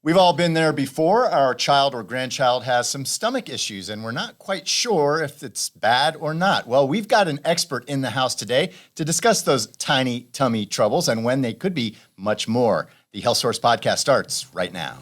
We've all been there before. Our child or grandchild has some stomach issues, and we're not quite sure if it's bad or not. Well, we've got an expert in the house today to discuss those tiny tummy troubles and when they could be much more. The Health Source podcast starts right now.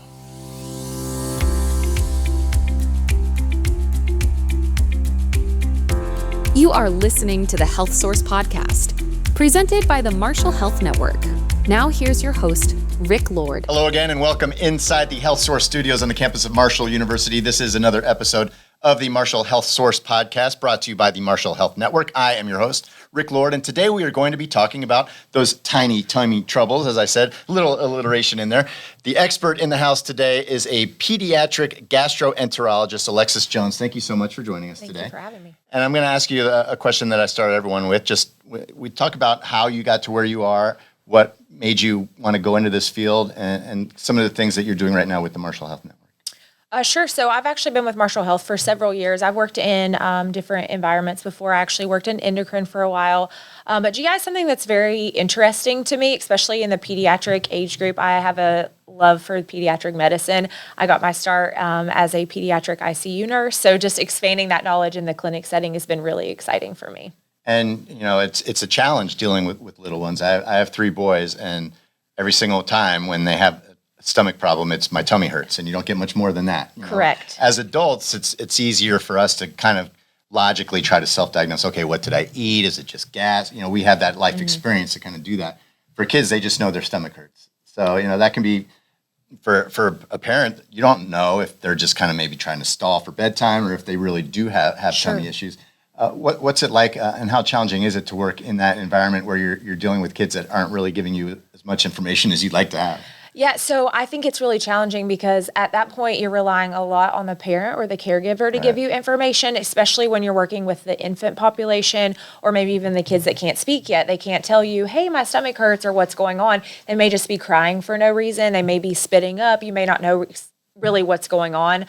You are listening to the Health Source podcast, presented by the Marshall Health Network. Now here's your host, Rick Lord. Hello again and welcome inside the Health Source studios on the campus of Marshall University. This is another episode of the Marshall Health Source podcast brought to you by the Marshall Health Network. I am your host, Rick Lord, and today we are going to be talking about those tiny tummy troubles. As I said, a little alliteration in there. The expert in the house today is a pediatric gastroenterologist, Alexis Jones. Thank you so much for joining us today. Thank you for having me. And I'm going to ask you a question that I started everyone with. Just we talk about how you got to where you are, what made you want to go into this field, and some of the things that you're doing right now with the Marshall Health Network. Sure. So I've actually been with Marshall Health for several years. I've worked in different environments before. I actually worked in endocrine for a while. But GI is something that's very interesting to me, especially in the pediatric age group. I have a love for pediatric medicine. I got my start as a pediatric ICU nurse. So just expanding that knowledge in the clinic setting has been really exciting for me. And, you know, it's a challenge dealing with little ones. I have 3 boys, and every single time when they have a stomach problem, it's my tummy hurts, and you don't get much more than that. Correct. As adults, it's easier for us to kind of logically try to self-diagnose, okay, what did I eat? Is it just gas? You know, we have that life experience to kind of do that. For kids, they just know their stomach hurts. So, you know, that can be, for a parent, you don't know if they're just kind of maybe trying to stall for bedtime or if they really do have Sure. tummy issues. What's it like, and how challenging is it to work in that environment where you're dealing with kids that aren't really giving you as much information as you'd like to have? Yeah, so I think it's really challenging because at that point you're relying a lot on the parent or the caregiver to give you information, especially when you're working with the infant population or maybe even the kids that can't speak yet. They can't tell you, hey, my stomach hurts or what's going on. They may just be crying for no reason. They may be spitting up. You may not know really what's going on.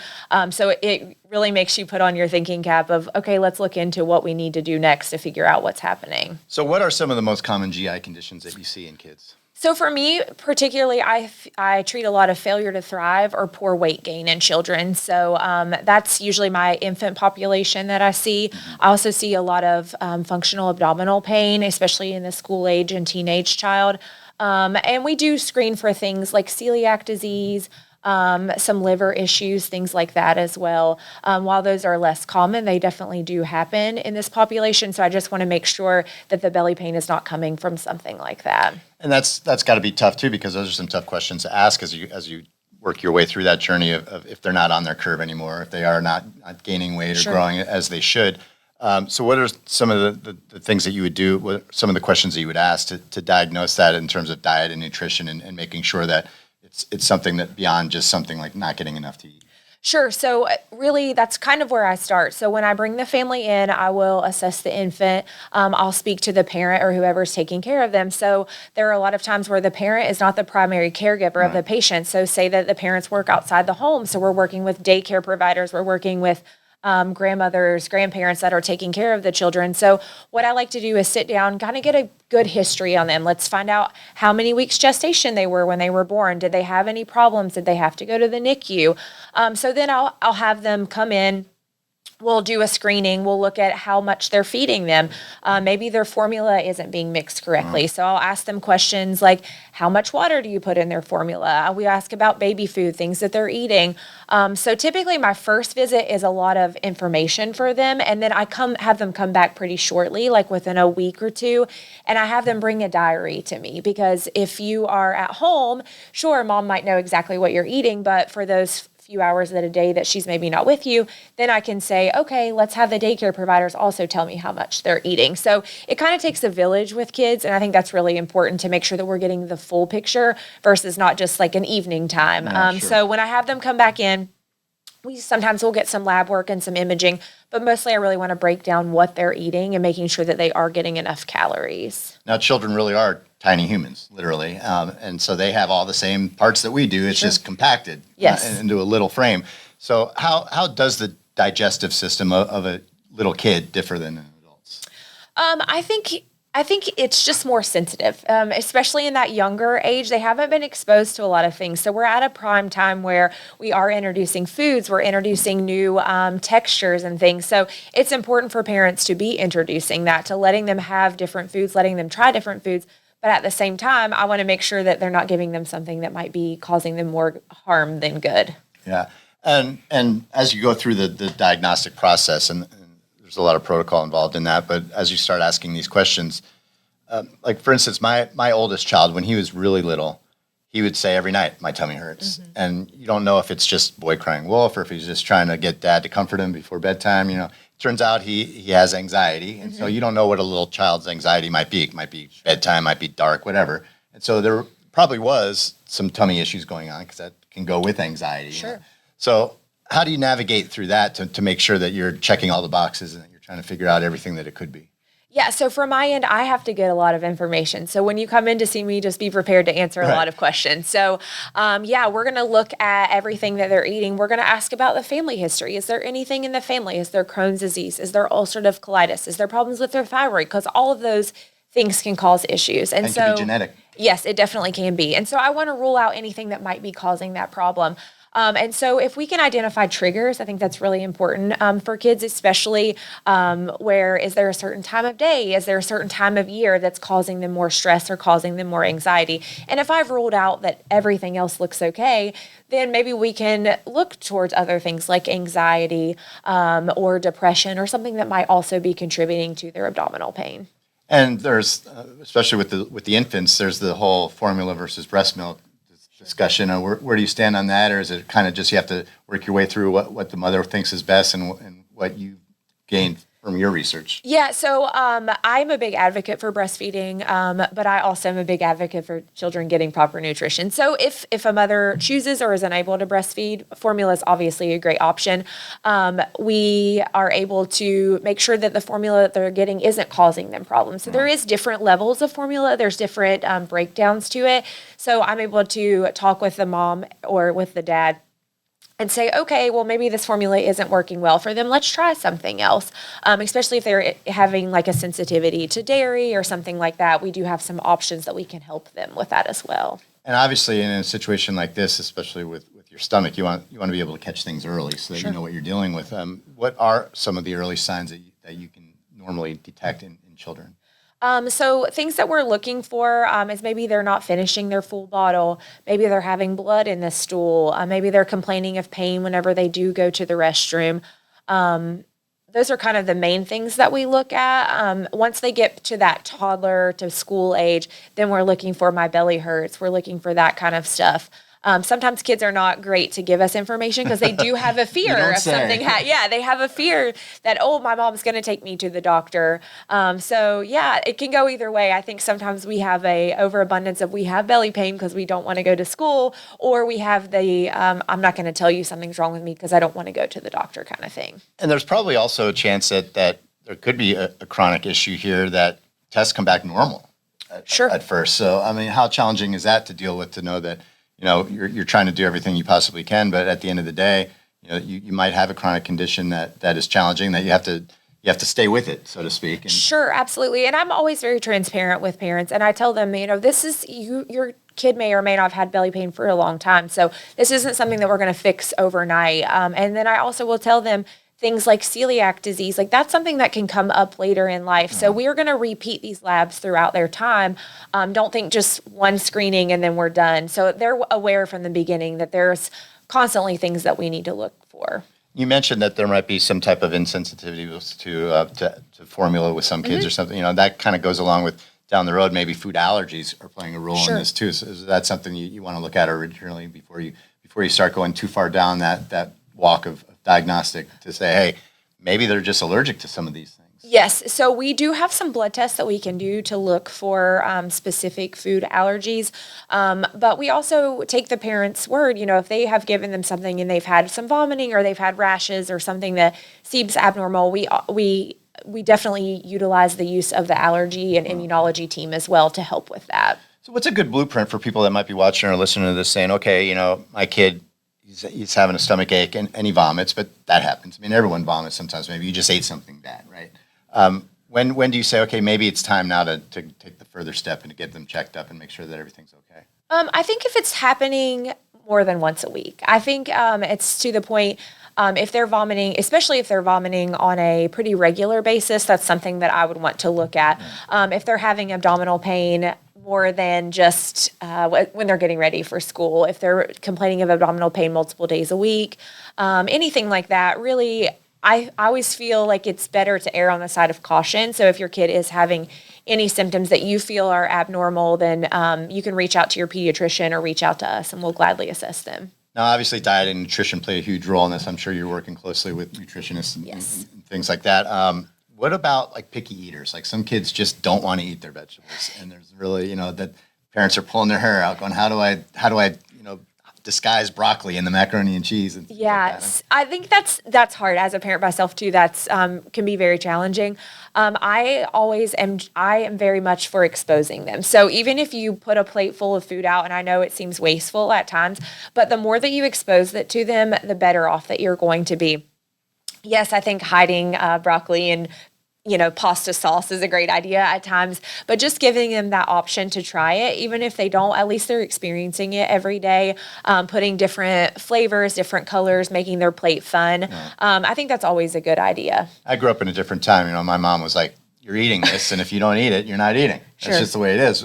So it really makes you put on your thinking cap of, okay, let's look into what we need to do next to figure out what's happening. So what are some of the most common GI conditions that you see in kids? So for me, particularly, I treat a lot of failure to thrive or poor weight gain in children. So that's usually my infant population that I see. I also see a lot of functional abdominal pain, especially in the school age and teenage child. And we do screen for things like celiac disease, some liver issues, things like that as well. While those are less common, they definitely do happen in this population. So I just want to make sure that the belly pain is not coming from something like that. And that's got to be tough too, because those are some tough questions to ask as you work your way through that journey of if they're not on their curve anymore, if they are not gaining weight or Sure. growing as they should. So what are some of the things that you would do, what are some of the questions that you would ask to diagnose that in terms of diet and nutrition and making sure that it's something that beyond just something like not getting enough to eat? Sure. So really, that's kind of where I start. So when I bring the family in, I will assess the infant. I'll speak to the parent or whoever's taking care of them. So there are a lot of times where the parent is not the primary caregiver of the patient. So say that the parents work outside the home. So we're working with daycare providers. We're working with grandmothers, grandparents that are taking care of the children. So what I like to do is sit down, kind of get a good history on them. Let's find out how many weeks gestation they were when they were born. Did they have any problems? Did they have to go to the NICU? So then I'll have them come in. We'll do a screening. We'll look at how much they're feeding them. Maybe their formula isn't being mixed correctly. So I'll ask them questions like, how much water do you put in their formula? We ask about baby food, things that they're eating. So typically my first visit is a lot of information for them. And then I have them come back pretty shortly, like within a week or two. And I have them bring a diary to me, because if you are at home, sure, mom might know exactly what you're eating, but for those few hours at a day that she's maybe not with you, then I can say, okay, let's have the daycare providers also tell me how much they're eating. So it kind of takes a village with kids, and I think that's really important to make sure that we're getting the full picture versus not just like an evening time. Sure. So when I have them come back in, sometimes we'll get some lab work and some imaging, but mostly I really want to break down what they're eating and making sure that they are getting enough calories. Now, children really are tiny humans, literally, and so they have all the same parts that we do. It's just compacted into a little frame. So how does the digestive system of a little kid differ than an adult's? I think I think it's just more sensitive, especially in that younger age. They haven't been exposed to a lot of things. So we're at a prime time where we are introducing foods, we're introducing new textures and things. So it's important for parents to be introducing that, to letting them have different foods, letting them try different foods. But at the same time, I want to make sure that they're not giving them something that might be causing them more harm than good. Yeah. And as you go through the diagnostic process, and there's a lot of protocol involved in that, but as you start asking these questions, like for instance, my oldest child, when he was really little, he would say every night, my tummy hurts. Mm-hmm. And you don't know if it's just boy crying wolf or if he's just trying to get dad to comfort him before bedtime. Turns out he has anxiety. And so you don't know what a little child's anxiety might be. It might be bedtime, might be dark, whatever. And so there probably was some tummy issues going on because that can go with anxiety. Sure. So how do you navigate through that to make sure that you're checking all the boxes and that you're trying to figure out everything that it could be? Yeah, so from my end, I have to get a lot of information. So when you come in to see me, just be prepared to answer a lot of questions. So we're going to look at everything that they're eating. We're going to ask about the family history. Is there anything in the family? Is there Crohn's disease? Is there ulcerative colitis? Is there problems with their thyroid? Because all of those things can cause issues. And so can be genetic. Yes, it definitely can be. And so I want to rule out anything that might be causing that problem. And so if we can identify triggers, I think that's really important for kids, especially where is there a certain time of day? Is there a certain time of year that's causing them more stress or causing them more anxiety? And if I've ruled out that everything else looks okay, then maybe we can look towards other things like anxiety or depression or something that might also be contributing to their abdominal pain. And there's, especially with the infants, there's the whole formula versus breast milk discussion. Where do you stand on that, or is it kind of just you have to work your way through what the mother thinks is best and what you gained from your research? Yeah, so I'm a big advocate for breastfeeding, but I also am a big advocate for children getting proper nutrition. So if a mother chooses or is unable to breastfeed, formula is obviously a great option. We are able to make sure that the formula that they're getting isn't causing them problems. So there is different levels of formula. There's different breakdowns to it. So I'm able to talk with the mom or with the dad and say, okay, well, maybe this formula isn't working well for them. Let's try something else, especially if they're having like a sensitivity to dairy or something like that. We do have some options that we can help them with that as well. And obviously, in a situation like this, especially with your stomach, you want to be able to catch things early so that you know what you're dealing with. What are some of the early signs that you can normally detect in children? So things that we're looking for is maybe they're not finishing their full bottle. Maybe they're having blood in the stool. Maybe they're complaining of pain whenever they do go to the restroom. Those are kind of the main things that we look at. Once they get to that toddler to school age, then we're looking for my belly hurts. We're looking for that kind of stuff. Sometimes kids are not great to give us information because they do have a fear of something. They have a fear that, my mom's going to take me to the doctor. It can go either way. I think sometimes we have a overabundance of we have belly pain because we don't want to go to school, or we have the I'm not going to tell you something's wrong with me because I don't want to go to the doctor kind of thing. And there's probably also a chance that there could be a chronic issue here that tests come back normal at first. So, I mean, how challenging is that to deal with, to know that you're trying to do everything you possibly can, but at the end of the day, you might have a chronic condition that is challenging, that you have to stay with it, so to speak. And sure, absolutely. And I'm always very transparent with parents, and I tell them, this is your kid may or may not have had belly pain for a long time, so this isn't something that we're going to fix overnight. And then I also will tell them things like celiac disease, like that's something that can come up later in life. So we are going to repeat these labs throughout their time. Don't think just one screening and then we're done. So they're aware from the beginning that there's constantly things that we need to look for. You mentioned that there might be some type of insensitivity to formula with some kids or something. That kind of goes along with down the road, maybe food allergies are playing a role in this too. So is that something you want to look at originally before you start going too far down that walk of diagnostic to say, hey, maybe they're just allergic to some of these things? Yes. So we do have some blood tests that we can do to look for specific food allergies. But we also take the parents' word, if they have given them something and they've had some vomiting or they've had rashes or something that seems abnormal, we definitely utilize the use of the allergy and immunology team as well to help with that. So what's a good blueprint for people that might be watching or listening to this saying, okay, my kid, he's having a stomach ache and he vomits, but that happens. I mean, everyone vomits sometimes. Maybe you just ate something bad, right? When do you say, okay, maybe it's time now to take the further step and to get them checked up and make sure that everything's okay? I think if it's happening more than once a week, I think it's to the point. If they're vomiting, especially if they're vomiting on a pretty regular basis, that's something that I would want to look at. If they're having abdominal pain more than just when they're getting ready for school, if they're complaining of abdominal pain multiple days a week, anything like that, really, I always feel like it's better to err on the side of caution. So if your kid is having any symptoms that you feel are abnormal, then you can reach out to your pediatrician or reach out to us, and we'll gladly assess them. Now, obviously, diet and nutrition play a huge role in this. I'm sure you're working closely with nutritionists and, Yes. and things like that. What about like picky eaters? Like some kids just don't want to eat their vegetables, and there's really, that parents are pulling their hair out, going, "How do I, disguise broccoli in the macaroni and cheese?" And things like that. Yes, I think that's hard as a parent myself too. That's can be very challenging. I am very much for exposing them. So even if you put a plate full of food out, and I know it seems wasteful at times, but the more that you expose it to them, the better off that you're going to be. Yes, I think hiding broccoli and pasta sauce is a great idea at times, but just giving them that option to try it, even if they don't, at least they're experiencing it every day, putting different flavors, different colors, making their plate fun. Yeah. I think that's always a good idea. I grew up in a different time. My mom was like, "You're eating this, and if you don't eat it, you're not eating." That's Sure. just the way it is.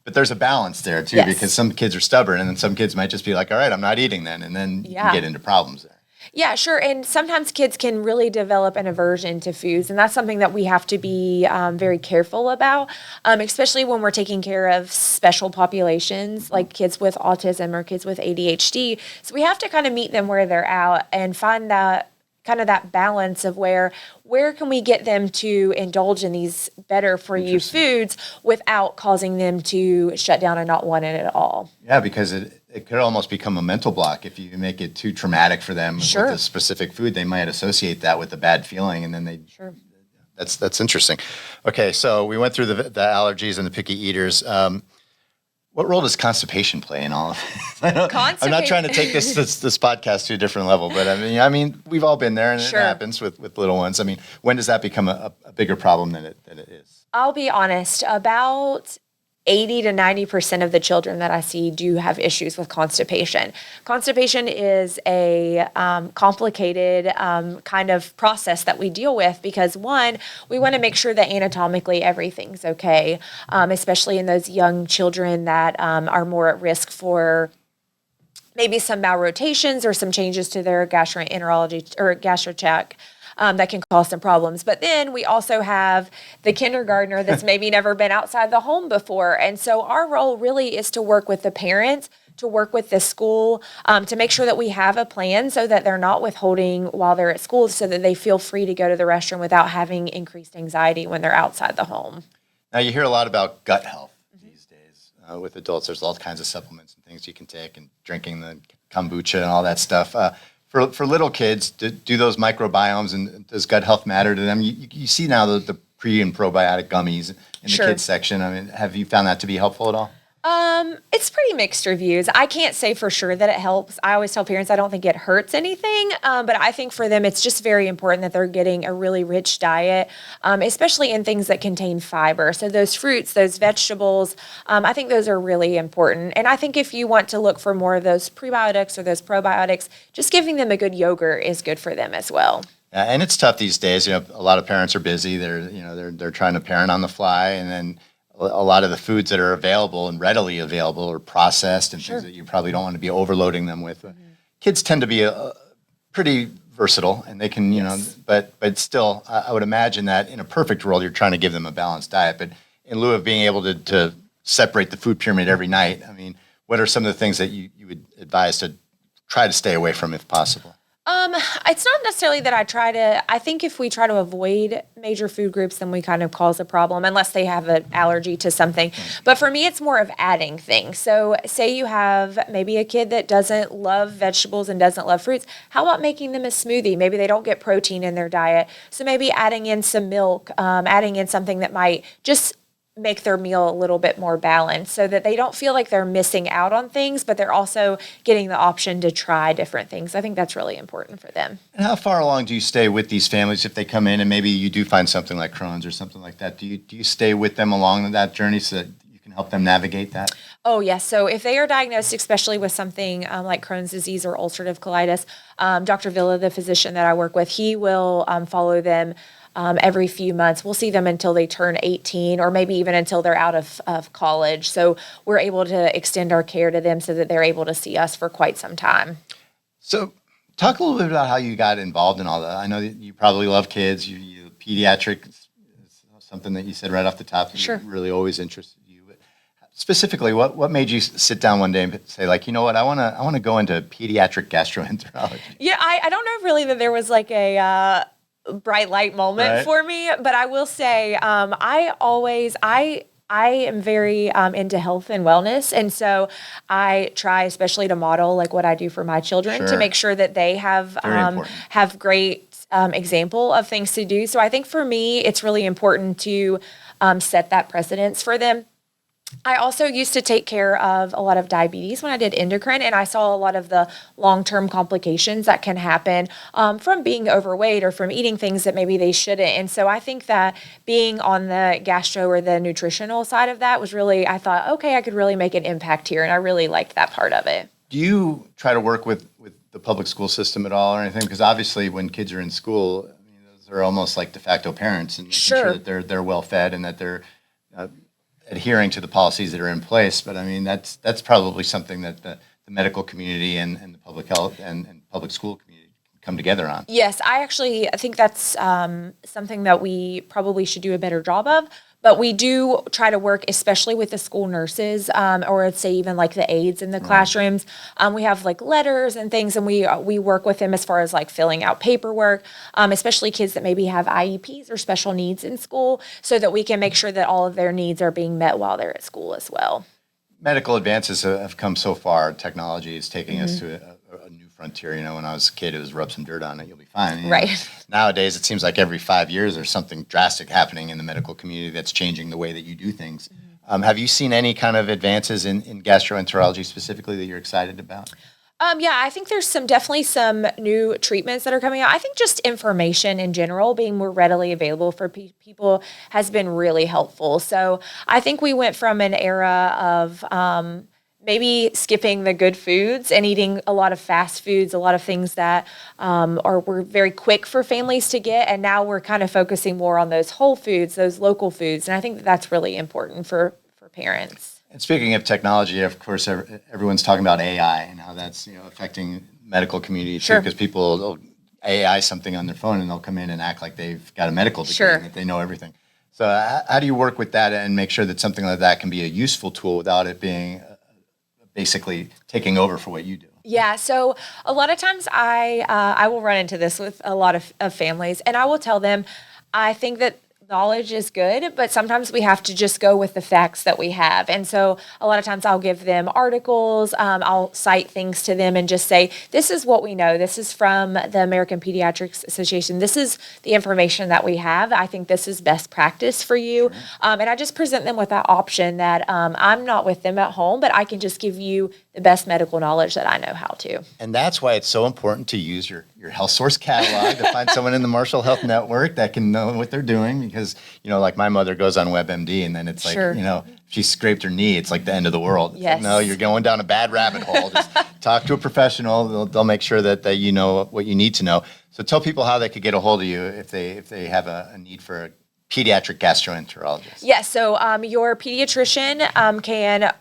But there's a balance there too, Yes. because some kids are stubborn, and then some kids might just be like, "All right, I'm not eating then," and then you Yeah. can get into problems there. Yeah, sure. And sometimes kids can really develop an aversion to foods. And that's something that we have to be very careful about, especially when we're taking care of special populations like kids with autism or kids with ADHD. So we have to kind of meet them where they're at and find that kind of that balance of where can we get them to indulge in these better for you foods without causing them to shut down and not want it at all. Yeah, because it could almost become a mental block if you make it too traumatic for them Sure. with a specific food. They might associate that with a bad feeling, and then they. Sure. That's interesting. Okay, so we went through the allergies and the picky eaters. What role does constipation play in all of this? I'm not trying to take this podcast to a different level, but I mean, we've all been there, and Sure. it happens with little ones. When does that become a bigger problem than it is? I'll be honest, about 80 to 90% of the children that I see do have issues with constipation. Constipation is a complicated kind of process that we deal with because, one, we want to make sure that anatomically everything's okay, especially in those young children that are more at risk for maybe some malrotations or some changes to their gastroenterology or gastrotract. That can cause some problems. But then we also have the kindergartner that's maybe never been outside the home before. And so our role really is to work with the parents, to work with the school, to make sure that we have a plan so that they're not withholding while they're at school so that they feel free to go to the restroom without having increased anxiety when they're outside the home. Now, you hear a lot about gut health these days with adults. There's all kinds of supplements and things you can take and drinking the kombucha and all that stuff. For little kids, do those microbiomes and does gut health matter to them? You see now the pre and probiotic gummies in the Sure. kids section. Have you found that to be helpful at all? It's pretty mixed reviews. I can't say for sure that it helps. I always tell parents I don't think it hurts anything, but I think for them it's just very important that they're getting a really rich diet, especially in things that contain fiber. So those fruits, those vegetables, I think those are really important. And I think if you want to look for more of those prebiotics or those probiotics, just giving them a good yogurt is good for them as well. And it's tough these days. A lot of parents are busy. They're trying to parent on the fly, and then a lot of the foods that are available and readily available are processed and Sure. things that you probably don't want to be overloading them with. Kids tend to be pretty versatile, and they can, but still, I would imagine that in a perfect world, you're trying to give them a balanced diet. But in lieu of being able to separate the food pyramid every night, what are some of the things that you would advise to try to stay away from if possible? It's not necessarily that I think if we try to avoid major food groups, then we kind of cause a problem unless they have an allergy to something. But for me, it's more of adding things. So say you have maybe a kid that doesn't love vegetables and doesn't love fruits. How about making them a smoothie? Maybe they don't get protein in their diet. So maybe adding in some milk, adding in something that might just make their meal a little bit more balanced so that they don't feel like they're missing out on things, but they're also getting the option to try different things. I think that's really important for them. And how far along do you stay with these families if they come in and maybe you do find something like Crohn's or something like that? Do you stay with them along that journey so that you can help them navigate that? Oh, yes. So if they are diagnosed, especially with something like Crohn's disease or ulcerative colitis, Dr. Villa, the physician that I work with, he will follow them every few months. We'll see them until they turn 18 or maybe even until they're out of college. So we're able to extend our care to them so that they're able to see us for quite some time. So talk a little bit about how you got involved in all that. I know that you probably love kids. You pediatric is something that you said right off the top that Sure. really always interested you. But specifically, what made you sit down one day and say, like, you know what, I want to go into pediatric gastroenterology? Yeah, I don't know really that there was like a bright light moment Right. for me, but I will say I am very into health and wellness, and so I try especially to model like what I do for my children to Sure. make sure that they Very important. have great example of things to do. So I think for me, it's really important to set that precedence for them. I also used to take care of a lot of diabetes when I did endocrine, and I saw a lot of the long-term complications that can happen from being overweight or from eating things that maybe they shouldn't. And so I think that being on the gastro or the nutritional side of that was really, I thought, okay, I could really make an impact here, and I really liked that part of it. Do you try to work with the public school system at all or anything? Because obviously when kids are in school, I mean, those are almost like de facto parents and making Sure. sure that they're well fed and that they're adhering to the policies that are in place. But I mean, that's probably something that the medical community and the public health and public school community come together on. Yes, I think that's something that we probably should do a better job of. But we do try to work, especially with the school nurses, or I'd say even like the aides in the classrooms. We have like letters and things, and we work with them as far as like filling out paperwork, especially kids that maybe have IEPs or special needs in school, so that we can make sure that all of their needs are being met while they're at school as well. Medical advances have come so far. Technology is taking us to a new frontier. You know, when I was a kid, it was rub some dirt on it, you'll be fine. You know, Right. nowadays, it seems like every 5 years there's something drastic happening in the medical community that's changing the way that you do things. Have you seen any kind of advances in gastroenterology specifically that you're excited about? Yeah, I think there's definitely some new treatments that are coming out. I think just information in general being more readily available for people has been really helpful. So I think we went from an era of maybe skipping the good foods and eating a lot of fast foods, a lot of things that were very quick for families to get. And now we're kind of focusing more on those whole foods, those local foods. And I think that's really important for parents. And speaking of technology, of course, everyone's talking about AI and how that's affecting medical community too, Sure. because people will AI something on their phone and they'll come in and act like they've got a medical degree Sure. and that they know everything. So how do you work with that and make sure that something like that can be a useful tool without it being basically taking over for what you do? Yeah, so a lot of times I will run into this with a lot of families, and I will tell them, I think that knowledge is good, but sometimes we have to just go with the facts that we have. And so a lot of times I'll give them articles, I'll cite things to them and just say, this is what we know. This is from the American Pediatrics Association. This is the information that we have. I think this is best practice for you. Sure. And I just present them with that option that I'm not with them at home, but I can just give you the best medical knowledge that I know how to. And that's why it's so important to use your health source catalog to find someone in the Marshall Health Network that can know what they're doing. Because, like my mother goes on WebMD and then it's like, Sure. she scraped her knee. It's like the end of the world. It's like, Yes. no, you're going down a bad rabbit hole. Just talk to a professional. They'll make sure that you know what you need to know. So tell people how they could get a hold of you if they have a need for a pediatric gastroenterologist. Yes, so your pediatrician can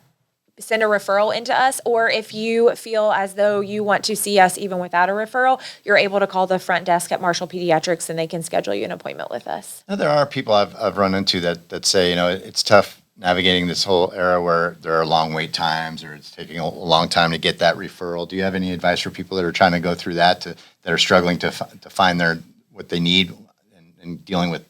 send a referral into us, or if you feel as though you want to see us even without a referral, you're able to call the front desk at Marshall Pediatrics and they can schedule you an appointment with us. Now, there are people I've run into that say, it's tough navigating this whole era where there are long wait times or it's taking a long time to get that referral. Do you have any advice for people that are trying to go through that, that are struggling to find what they need and dealing with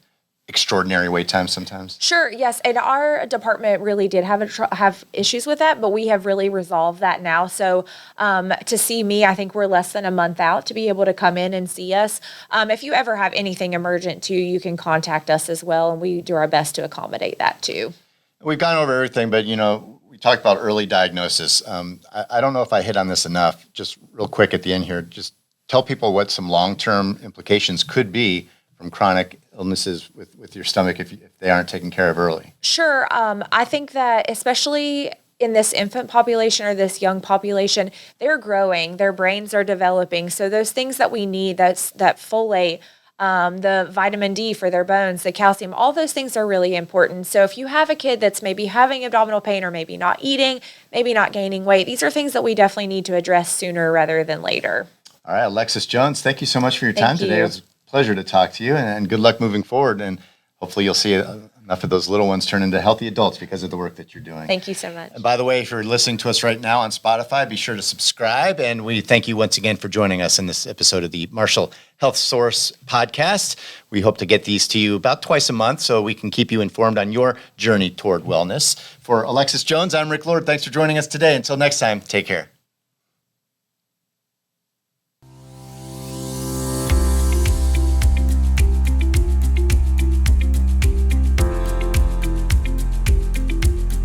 extraordinary wait times sometimes? Sure, yes, and our department really did have issues with that, but we have really resolved that now. So to see me, I think we're less than a month out to be able to come in and see us. If you ever have anything emergent too, you can contact us as well, and we do our best to accommodate that too. We've gone over everything, but we talked about early diagnosis. I don't know if I hit on this enough. Just real quick at the end here, just tell people what some long-term implications could be from chronic illnesses with your stomach if they aren't taken care of early. Sure. I think that especially in this infant population or this young population, they're growing, their brains are developing. So those things that we need, that folate, the vitamin D for their bones, the calcium, all those things are really important. So if you have a kid that's maybe having abdominal pain or maybe not eating, maybe not gaining weight, these are things that we definitely need to address sooner rather than later. All right, Alexis Jones, thank you so much for your time today. It was a pleasure to talk to you, and good luck moving forward. And hopefully you'll see enough of those little ones turn into healthy adults because of the work that you're doing. Thank you so much. And by the way, if you're listening to us right now on Spotify, be sure to subscribe. And we thank you once again for joining us in this episode of the Marshall Health Source podcast. We hope to get these to you about twice a month so we can keep you informed on your journey toward wellness. For Alexis Jones, I'm Rick Lord. Thanks for joining us today. Until next time, take care.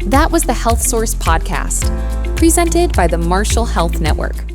That was the Health Source podcast, presented by the Marshall Health Network.